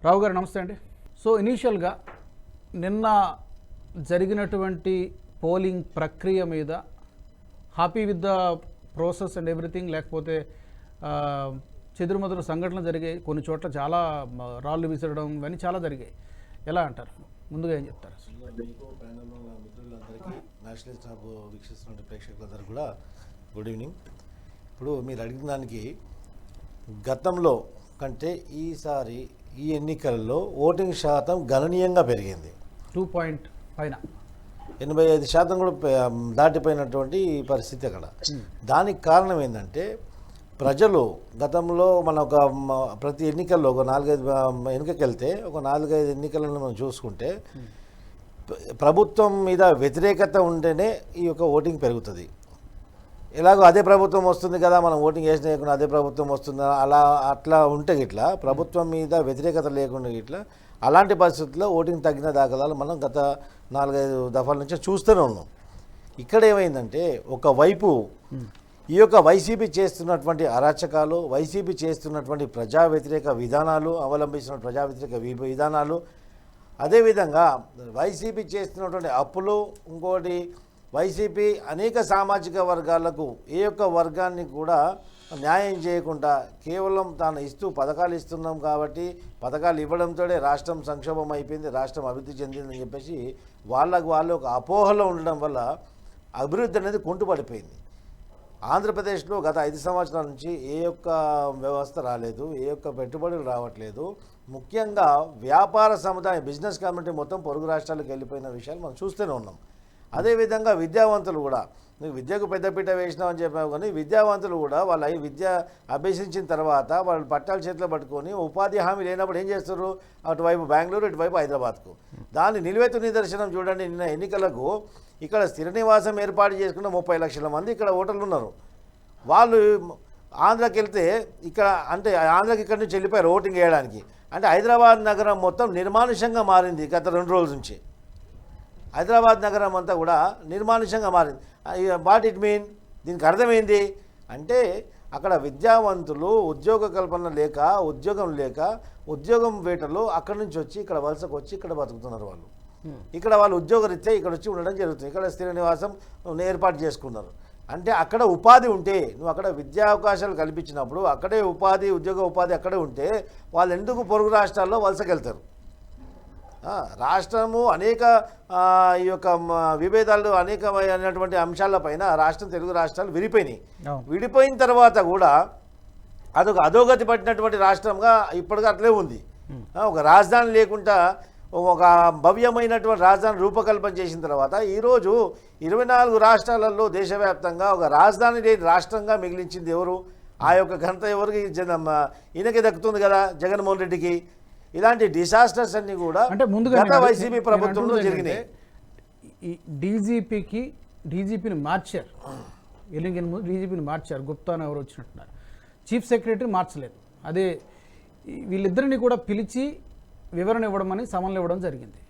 రావు గారు నమస్తే అండి. సో ఇనీషియల్గా నిన్న జరిగినటువంటి పోలింగ్ ప్రక్రియ మీద happy with the process and everything, లేకపోతే చెదురుమదురు సంఘటనలు జరిగాయి, కొన్ని చోట్ల చాలా రాళ్ళు విసరడం ఇవన్నీ చాలా జరిగాయి, ఎలా అంటారు? ముందుగా ఏం చెప్తారు? మీకు ప్యానల్లో ఉన్న మిత్రులందరికీ, నేషనల్ స్టాప్ వీక్షిస్తున్న ప్రేక్షకులందరూ కూడా గుడ్ ఈవినింగ్. ఇప్పుడు మీరు అడిగిన దానికి గతంలో కంటే ఈసారి ఈ ఎన్నికల్లో ఓటింగ్ శాతం గణనీయంగా పెరిగింది. 2 పాయింట్ పైన 85% కూడా దాటిపోయినటువంటి పరిస్థితి అక్కడ. దానికి కారణం ఏంటంటే ప్రజలు గతంలో మన ఒక ప్రతి ఎన్నికల్లో ఒక 4-5 ఎన్నికకి వెళ్తే ఒక 4-5 ఎన్నికలను మనం చూసుకుంటే ప్రభుత్వం మీద వ్యతిరేకత ఉంటేనే ఈ యొక్క ఓటింగ్ పెరుగుతుంది. ఎలాగో అదే ప్రభుత్వం వస్తుంది కదా, మనం ఓటింగ్ వేసిన లేకుండా అదే ప్రభుత్వం వస్తుందా, అట్లా ఉంటే గిట్లా ప్రభుత్వం మీద వ్యతిరేకత లేకుండా గిట్లా అలాంటి పరిస్థితుల్లో ఓటింగ్ తగ్గిన దాఖలాలు మనం గత 4-5 దఫాల నుంచి చూస్తూనే ఉన్నాం. ఇక్కడ ఏమైందంటే ఒకవైపు ఈ యొక్క వైసీపీ చేస్తున్నటువంటి అరాచకాలు, వైసీపీ చేస్తున్నటువంటి ప్రజా వ్యతిరేక విధానాలు, అవలంబిస్తున్న ప్రజా వ్యతిరేక విధానాలు, అదేవిధంగా వైసీపీ చేస్తున్నటువంటి అప్పులు, ఇంకోటి వైసీపీ అనేక సామాజిక వర్గాలకు ఏ యొక్క వర్గాన్ని కూడా న్యాయం చేయకుండా కేవలం తాను పథకాలు ఇస్తున్నాం కాబట్టి పథకాలు ఇవ్వడంతో రాష్ట్రం సంక్షోభం అయిపోయింది, రాష్ట్రం అభివృద్ధి చెందిందని చెప్పేసి వాళ్ళు ఒక అపోహలో ఉండడం వల్ల అభివృద్ధి అనేది కుంటుపడిపోయింది. ఆంధ్రప్రదేశ్లో గత 5 సంవత్సరాల నుంచి ఏ యొక్క వ్యవస్థ రాలేదు, ఏ యొక్క పెట్టుబడులు రావట్లేదు. ముఖ్యంగా వ్యాపార సముదాయం, బిజినెస్ కమ్యూనిటీ మొత్తం పొరుగు రాష్ట్రాలకు వెళ్ళిపోయిన విషయాలు మనం చూస్తూనే ఉన్నాం. అదేవిధంగా విద్యావంతులు కూడా, నువ్వు విద్యకు పెద్దపీట వేసినామని చెప్పావు కానీ విద్యావంతులు కూడా వాళ్ళ విద్య అభ్యసించిన తర్వాత వాళ్ళు పట్టాల చేతిలో పట్టుకొని ఉపాధి హామీ లేనప్పుడు ఏం చేస్తారు, అటువైపు బెంగళూరు, ఇటువైపు హైదరాబాద్కు. దాని నిలువెత్తు నిదర్శనం చూడండి. నిన్న ఎన్నికలకు ఇక్కడ స్థిర నివాసం ఏర్పాటు చేసుకున్న 30 లక్షల మంది ఇక్కడ ఓటర్లు ఉన్నారు. వాళ్ళు ఆంధ్రాకి వెళ్తే ఇక్కడ అంటే ఆంధ్రాకి ఇక్కడి నుంచి వెళ్ళిపోయారు ఓటింగ్ వేయడానికి. అంటే హైదరాబాద్ నగరం మొత్తం నిర్మానుష్యంగా మారింది గత 2 రోజుల నుంచి. హైదరాబాద్ నగరం అంతా కూడా నిర్మానుష్యంగా మారింది. వాట్ ఇట్ మీన్, దీనికి అర్థమైంది అంటే అక్కడ విద్యావంతులు ఉద్యోగ కల్పన లేక, ఉద్యోగం లేక, ఉద్యోగం వేటలు అక్కడి నుంచి వచ్చి ఇక్కడ వలసకు వచ్చి ఇక్కడ బతుకుతున్నారు. వాళ్ళు ఇక్కడ వాళ్ళు ఉద్యోగరీత్యా ఇక్కడ వచ్చి ఉండడం జరుగుతుంది. ఇక్కడ స్థిర నివాసం ఏర్పాటు చేసుకున్నారు. అంటే అక్కడ ఉపాధి ఉంటే, నువ్వు అక్కడ విద్యా అవకాశాలు కల్పించినప్పుడు అక్కడే ఉద్యోగ ఉపాధి అక్కడే ఉంటే వాళ్ళు ఎందుకు పొరుగు రాష్ట్రాల్లో వలసకెళ్తారు? రాష్ట్రము అనేక ఈ యొక్క విభేదాలు, అనేకమైనటువంటి అంశాలపైన రాష్ట్రం, తెలుగు రాష్ట్రాలు విడిపోయినాయి. విడిపోయిన తర్వాత కూడా అదొక అధోగతి పట్టినటువంటి రాష్ట్రంగా ఇప్పటికీ అట్లే ఉంది. ఒక రాజధాని లేకుండా ఒక భవ్యమైనటువంటి రాజధాని రూపకల్పన చేసిన తర్వాత ఈరోజు 24 రాష్ట్రాలలో దేశవ్యాప్తంగా ఒక రాజధాని లేని రాష్ట్రంగా మిగిలించింది ఎవరు? ఆ యొక్క ఘనత ఎవరికి? ఈయనకి దక్కుతుంది కదా, జగన్మోహన్ రెడ్డికి. ఇలాంటి డిసాస్టర్స్ అన్ని కూడా అంటే ముందుగా గత వైసీపీ ప్రభుత్వంలో జరిగినాయి. ఈ డీజీపీని మార్చారు, ఎన్నికల ముందు డీజీపీని మార్చారు, గుప్తా ఎవరు వచ్చినట్టున్నారు. చీఫ్ సెక్రటరీ మార్చలేదు. అదే వీళ్ళిద్దరిని కూడా పిలిచి వివరణ ఇవ్వడమని సమన్లు ఇవ్వడం జరిగింది.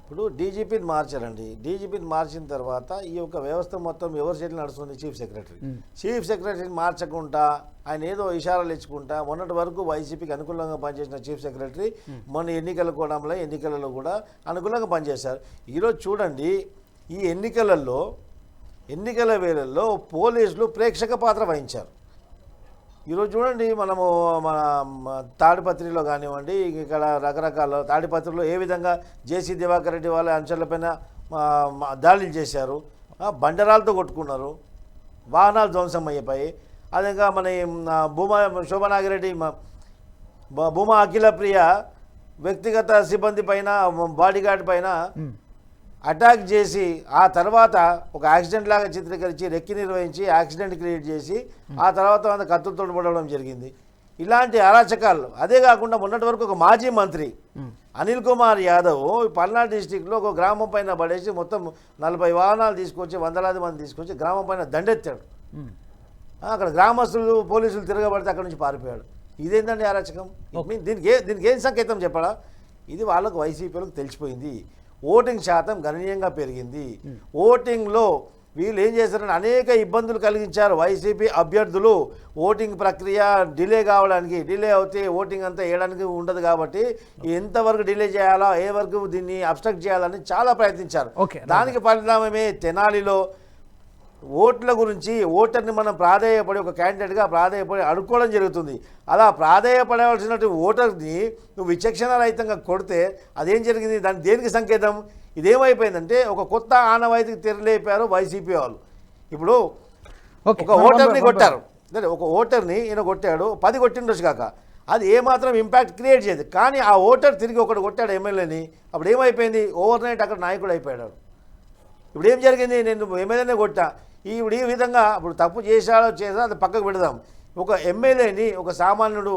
ఇప్పుడు డీజీపీని మార్చారండి. డీజీపీని మార్చిన తర్వాత ఈ యొక్క వ్యవస్థ మొత్తం ఎవరి చేతిలో నడుస్తుంది? Chief secretary. చీఫ్ సెక్రటరీని మార్చకుండా ఆయన ఏదో ఇషారాలు ఇచ్చుకుంటా మొన్నటి వరకు వైసీపీకి అనుకూలంగా పనిచేసిన చీఫ్ సెక్రటరీ మొన్న ఎన్నికలలో కూడా అనుకూలంగా పనిచేశారు. ఈరోజు చూడండి, ఈ ఎన్నికల వేళల్లో పోలీసులు ప్రేక్షక పాత్ర వహించారు. ఈరోజు చూడండి, మన తాడిపత్రిలో కానివ్వండి, ఇక్కడ రకరకాల తాడిపత్రిలో ఏ విధంగా జేసీ దివాకర్ రెడ్డి వాళ్ళ అంశాలపైన దాడులు చేశారు, బండరాలతో కొట్టుకున్నారు, వాహనాలు ధ్వంసం అయిపోయి. అదేగా మన శోభనాగిరెడ్డి, భూమా అఖిలప్రియ వ్యక్తిగత సిబ్బంది పైన, బాడీగార్డ్ పైన అటాక్ చేసి ఆ తర్వాత ఒక యాక్సిడెంట్ లాగా చిత్రీకరించి రెక్కి నిర్వహించి యాక్సిడెంట్ క్రియేట్ చేసి ఆ తర్వాత కత్తులతో పడడం జరిగింది. ఇలాంటి అరాచకాలు. అదే కాకుండా మొన్నటి వరకు ఒక మాజీ మంత్రి అనిల్ కుమార్ యాదవ్ పల్నాడు డిస్టిక్లో ఒక గ్రామం పైన పడేసి మొత్తం 40 వాహనాలు తీసుకొచ్చి, వందలాది మంది తీసుకొచ్చి గ్రామం పైన దండెత్తాడు. అక్కడ గ్రామస్తులు, పోలీసులు తిరగబడితే అక్కడ నుంచి పారిపోయాడు. ఇదేంటండి అరాచకం? దీనికి ఏం సంకేతం చెప్పడా? ఇది వాళ్ళకు వైసీపీలకు తెలిసిపోయింది. ఓటింగ్ శాతం గణనీయంగా పెరిగింది. ఓటింగ్లో వీళ్ళు ఏం చేశారంటే అనేక ఇబ్బందులు కలిగించారు వైసీపీ అభ్యర్థులు. ఓటింగ్ ప్రక్రియ డిలే కావడానికి, డిలే అవుతే ఓటింగ్ అంతా వేయడానికి ఉండదు కాబట్టి ఎంతవరకు డిలే చేయాలా, ఏ వరకు దీన్ని అబ్స్ట్రక్ట్ చేయాలని చాలా ప్రయత్నించారు. దానికి పరిణామమే తెనాలిలో ఓట్ల గురించి ఓటర్ని మనం ప్రాధేయపడి ఒక క్యాండిడేట్గా ప్రాధేయపడి అడుక్కోవడం జరుగుతుంది. అలా ప్రాధేయపడవలసినటువంటి ఓటర్ని నువ్వు విచక్షణ రహితంగా కొడితే అదేం జరిగింది, దాని దేనికి సంకేతం? ఇదేమైపోయిందంటే ఒక కొత్త ఆనవాయితీకి తెరలేపారు వైసీపీ వాళ్ళు. ఇప్పుడు ఒక ఓటర్ని కొట్టారు, ఒక ఓటర్ని ఈయన కొట్టాడు, 10 కొట్టిండొచ్చు కాక, అది ఏమాత్రం ఇంపాక్ట్ క్రియేట్ చేయదు. కానీ ఆ ఓటర్ తిరిగి ఒకటి కొట్టాడు ఎమ్మెల్యేని, అప్పుడు ఏమైపోయింది, ఓవర్ నైట్ అక్కడ నాయకుడు అయిపోయాడు. ఇప్పుడు ఏం జరిగింది, నేను ఎమ్మెల్యేనే కొట్టా, ఇప్పుడు ఈ విధంగా ఇప్పుడు తప్పు చేశాడో అది పక్కకు పెడదాం. ఒక ఎమ్మెల్యేని ఒక సామాన్యుడు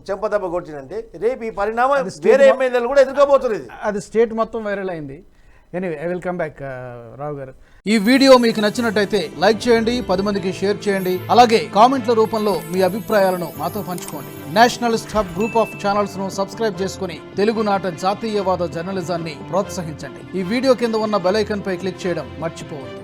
చెంపదెబ్బ కొట్టినంటే రేపు ఈ పరిణామం వేరే ఎమ్మెల్యేలు కూడా ఎదుర్కోబోతున్నది. అది స్టేట్ మొత్తం వైరల్ అయింది. Anyway, I will come back Rao గారు. ఈ వీడియో మీకు నచ్చినట్టయితే లైక్ చేయండి, 10 మందికి షేర్ చేయండి, అలాగే కామెంట్ల రూపంలో మీ అభిప్రాయాలను మాతో పంచుకోండి. Nationalist hub group of channels ను సబ్స్క్రైబ్ చేసుకుని తెలుగునాట జాతీయవాద జర్నలిజాన్ని ప్రోత్సహించండి. ఈ వీడియో కింద ఉన్న బెల్ ఐకాన్ పై క్లిక్ చేయడం మర్చిపోవద్దు.